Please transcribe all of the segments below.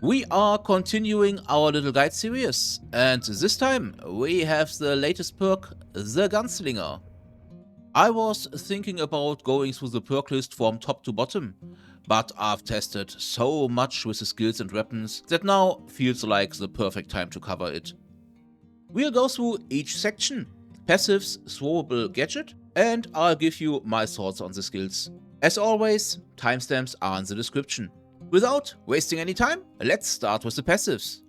We are continuing our little guide series, and this time we have the latest perk, the Gunslinger. I was thinking about going through the perk list from top to bottom, but I've tested so much with the skills and weapons that now feels like the perfect time to cover it. We'll go through each section, passives, throwable, gadget, and I'll give you my thoughts on the skills. As always, timestamps are in the description. Without wasting any time, let's start with the passives.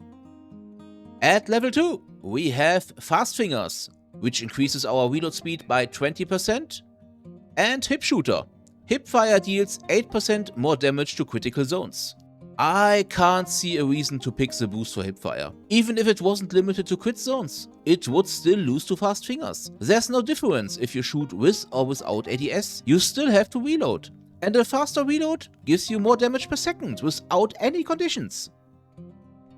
At level 2, we have Fast Fingers, which increases our reload speed by 20%, and Hip Shooter. Hip fire deals 8% more damage to critical zones. I can't see a reason to pick the boost for hipfire. Even if it wasn't limited to crit zones, it would still lose to Fast Fingers. There's no difference if you shoot with or without ADS, you still have to reload. And a faster reload gives you more damage per second without any conditions.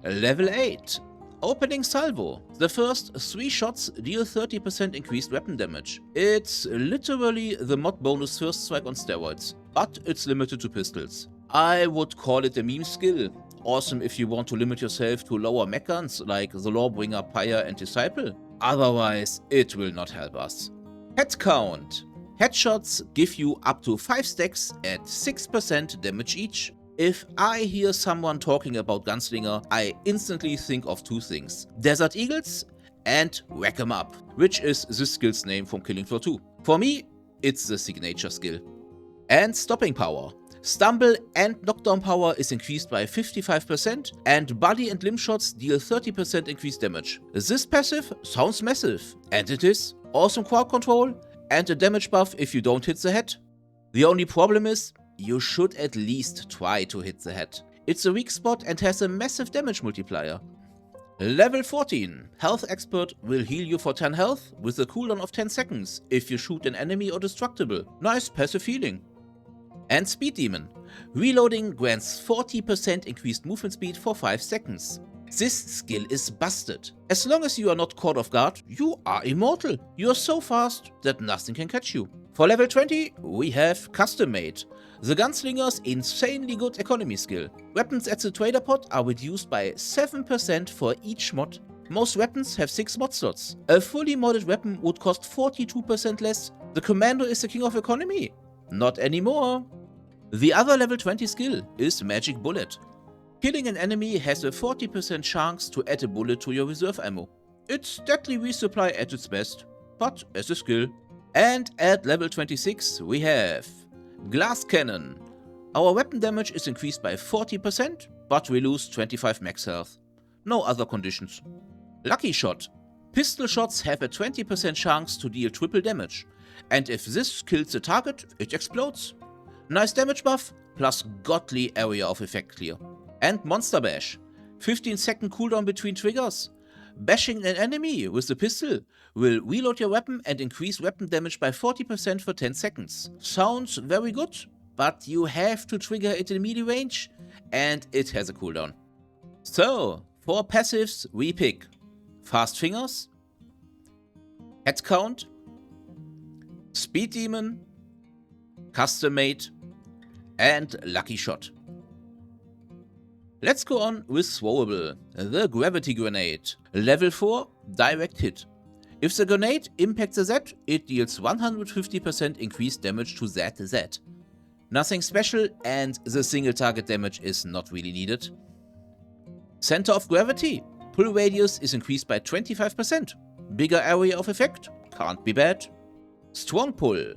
Level 8. Opening Salvo. The first 3 shots deal 30% increased weapon damage. It's literally the mod bonus first strike on steroids, but it's limited to pistols. I would call it a meme skill. Awesome if you want to limit yourself to lower mech guns like the Lawbringer, Pyre and Disciple. Otherwise, it will not help us. Head count. Headshots give you up to 5 stacks at 6% damage each. If I hear someone talking about Gunslinger, I instantly think of 2 things. Desert Eagles and Whack 'em Up, which is this skill's name from Killing Floor 2. For me, it's the signature skill. And Stopping Power. Stumble and knockdown power is increased by 55% and body and limb shots deal 30% increased damage. This passive sounds massive, and it is. Awesome crowd control and a damage buff if you don't hit the head. The only problem is, you should at least try to hit the head. It's a weak spot and has a massive damage multiplier. Level 14. Health Expert will heal you for 10 health with a cooldown of 10 seconds if you shoot an enemy or destructible. Nice passive healing. And Speed Demon. Reloading grants 40% increased movement speed for 5 seconds. This skill is busted. As long as you are not caught off guard, you are immortal. You are so fast that nothing can catch you. For level 20, we have Custom Made. The Gunslinger's insanely good economy skill. Weapons at the trader pot are reduced by 7% for each mod. Most weapons have 6 mod slots. A fully modded weapon would cost 42% less. The Commando is the king of economy. Not anymore. The other level 20 skill is Magic Bullet. Killing an enemy has a 40% chance to add a bullet to your reserve ammo. It's deadly resupply at its best, but as a skill. And at level 26 we have Glass Cannon. Our weapon damage is increased by 40%, but we lose 25 max health. No other conditions. Lucky Shot. Pistol shots have a 20% chance to deal triple damage, and if this kills the target, it explodes. Nice damage buff, plus godly area of effect clear. And Monster Bash. 15-second cooldown between triggers. Bashing an enemy with the pistol will reload your weapon and increase weapon damage by 40% for 10 seconds. Sounds very good, but you have to trigger it in melee range, and it has a cooldown. So, for passives we pick Fast Fingers, Head Count, Speed Demon, Custom Made, and Lucky Shot. Let's go on with Throwable, the Gravity Grenade. Level 4, Direct Hit. If the grenade impacts a Z, it deals 150% increased damage to that Z. Nothing special, and the single target damage is not really needed. Center of Gravity. Pull radius is increased by 25%. Bigger area of effect, can't be bad. Strong Pull.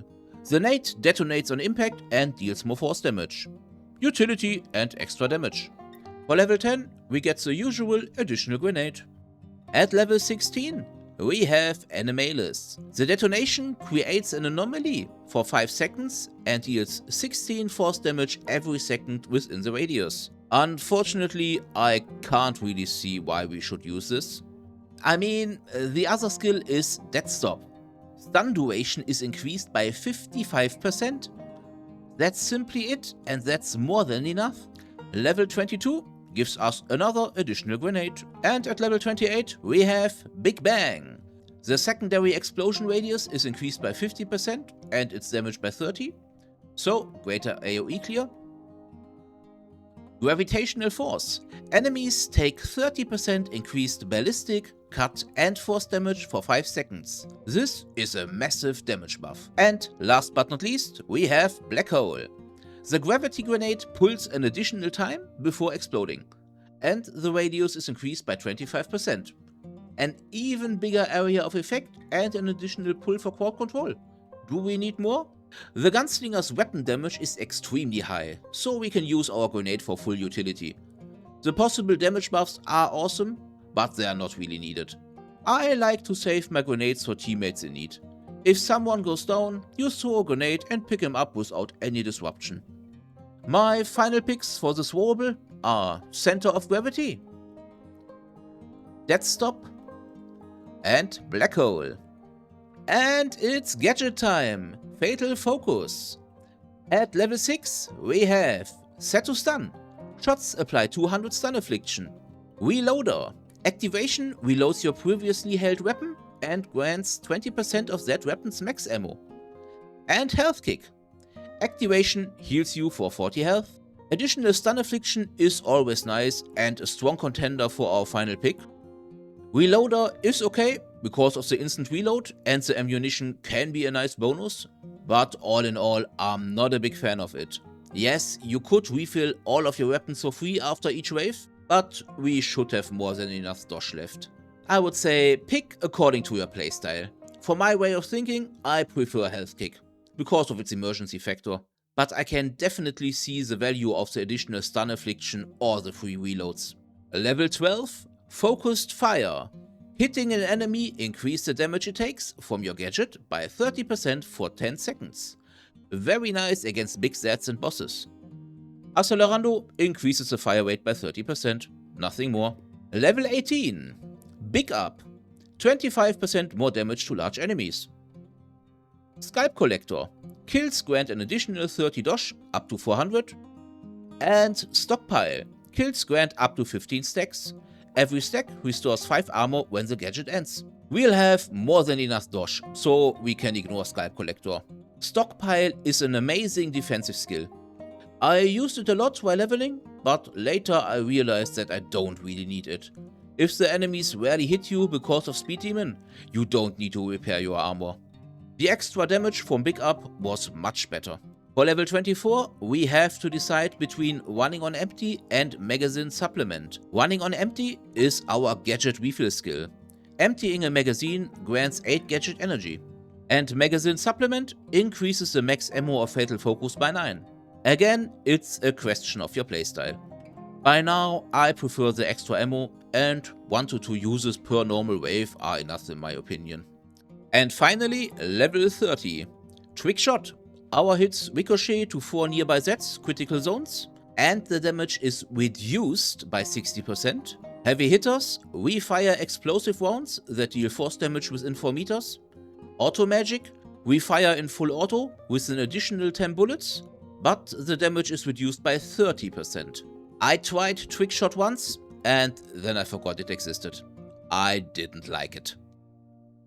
The nade detonates on impact and deals more force damage. Utility and extra damage. For level 10, we get the usual additional grenade. At level 16, we have Animalist. The detonation creates an anomaly for 5 seconds and deals 16 force damage every second within the radius. Unfortunately, I can't really see why we should use this. I mean, the other skill is Dead Stop. Stun duration is increased by 55%. That's simply it, and that's more than enough. Level 22 gives us another additional grenade. And at level 28 we have Big Bang. The secondary explosion radius is increased by 50% and its damage by 30%, so greater AoE clear. Gravitational Force. Enemies take 30% increased ballistic, cut and force damage for 5 seconds. This is a massive damage buff. And last but not least, we have Black Hole. The gravity grenade pulls an additional time before exploding, and the radius is increased by 25%. An even bigger area of effect and an additional pull for crowd control. Do we need more? The Gunslinger's weapon damage is extremely high, so we can use our grenade for full utility. The possible damage buffs are awesome, but they are not really needed. I like to save my grenades for teammates in need. If someone goes down, you throw a grenade and pick him up without any disruption. My final picks for the Throwable are Center of Gravity, Death Stop, and Black Hole. And it's Gadget time! Fatal Focus. At level 6 we have Set to Stun. Shots apply 200 stun affliction. Reloader. Activation reloads your previously held weapon and grants 20% of that weapon's max ammo. And Health Kick. Activation heals you for 40 health. Additional stun affliction is always nice and a strong contender for our final pick. Reloader is okay because of the instant reload and the ammunition can be a nice bonus, but all in all I'm not a big fan of it. Yes, you could refill all of your weapons for free after each wave, but we should have more than enough dosh left. I would say pick according to your playstyle. For my way of thinking, I prefer Health Kick, because of its emergency factor, but I can definitely see the value of the additional stun affliction or the free reloads. Level 12, Focused Fire. Hitting an enemy increases the damage it takes from your gadget by 30% for 10 seconds. Very nice against big Zeds and bosses. Accelerando increases the fire rate by 30%, nothing more. Level 18, Big Up. 25% more damage to large enemies. Scalp Collector. Kills grant an additional 30 dosh, up to 400. And Stockpile. Kills grant up to 15 stacks. Every stack restores 5 armor when the gadget ends. We'll have more than enough dosh, so we can ignore Scalp Collector. Stockpile is an amazing defensive skill. I used it a lot while leveling, but later I realized that I don't really need it. If the enemies rarely hit you because of Speed Demon, you don't need to repair your armor. The extra damage from Big Up was much better. For level 24, we have to decide between Running on Empty and Magazine Supplement. Running on Empty is our gadget refill skill. Emptying a magazine grants 8 gadget energy. And Magazine Supplement increases the max ammo of Fatal Focus by 9. Again, it's a question of your playstyle. By now, I prefer the extra ammo, and 1 to 2 uses per normal wave are enough in my opinion. And finally, level 30. Trick Shot. Our hits ricochet to 4 nearby Zeds, critical zones, and the damage is reduced by 60%. Heavy hitters, we fire explosive rounds that deal force damage within 4 meters. Auto magic, we fire in full auto with an additional 10 bullets, but the damage is reduced by 30%. I tried Trick Shot once, and then I forgot it existed. I didn't like it.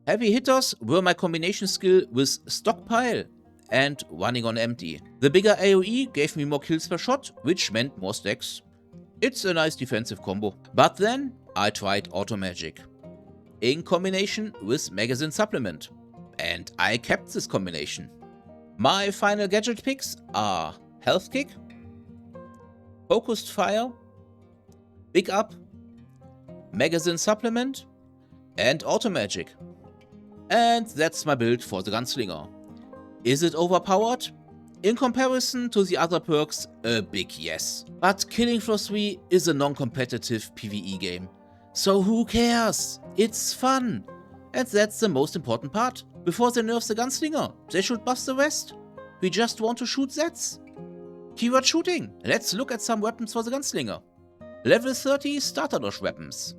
Heavy hitters were my combination skill with Stockpile and Running on Empty. The bigger AoE gave me more kills per shot, which meant more stacks. It's a nice defensive combo. But then I tried Auto Magic in combination with Magazine Supplement, and I kept this combination. My final gadget picks are Health Kick, Focused Fire, Big Up, Magazine Supplement, and Auto Magic. And that's my build for the Gunslinger. Is it overpowered? In comparison to the other perks, a big yes. But Killing Floor 3 is a non-competitive PvE game. So who cares? It's fun! And that's the most important part. Before they nerf the Gunslinger, they should buff the rest. We just want to shoot Zeds. Keyword shooting. Let's look at some weapons for the Gunslinger. Level 30 starter dosh weapons.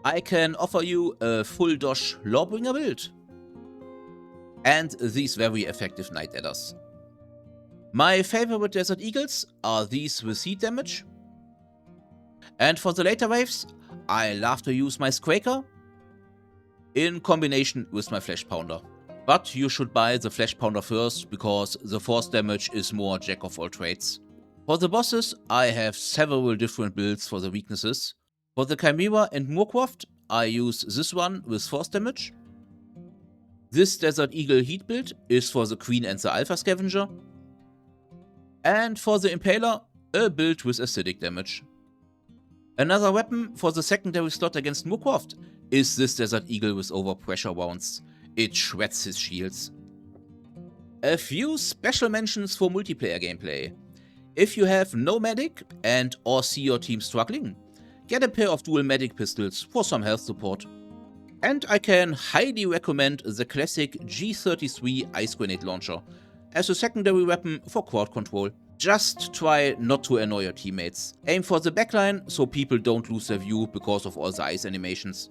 I can offer you a full dosh Lawbringer build. And these very effective Night Adders. My favorite Desert Eagles are these with heat damage. And for the later waves, I love to use my Squaker in combination with my Flesh Pounder. But you should buy the Flesh Pounder first, because the force damage is more jack of all trades. For the bosses, I have several different builds for the weaknesses. For the Chimera and Moorcroft, I use this one with force damage. This Desert Eagle heat build is for the Queen and the Alpha Scavenger. And for the Impaler, a build with acidic damage. Another weapon for the secondary slot against Moorcroft is this Desert Eagle with overpressure wounds. It shreds his shields. A few special mentions for multiplayer gameplay. If you have no medic and or see your team struggling, get a pair of dual medic pistols for some health support. And I can highly recommend the classic G33 ice grenade launcher as a secondary weapon for crowd control. Just try not to annoy your teammates. Aim for the backline so people don't lose their view because of all the ice animations.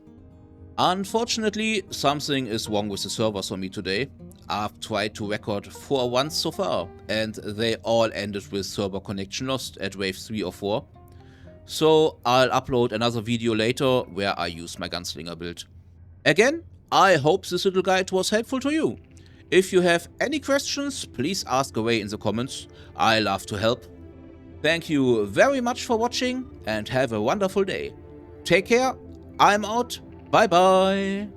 Unfortunately, something is wrong with the servers for me today. I've tried to record 4 once so far, and they all ended with server connection lost at wave 3 or 4. So I'll upload another video later where I use my Gunslinger build. Again, I hope this little guide was helpful to you. If you have any questions, please ask away in the comments. I love to help. Thank you very much for watching and have a wonderful day. Take care, I'm out, bye bye.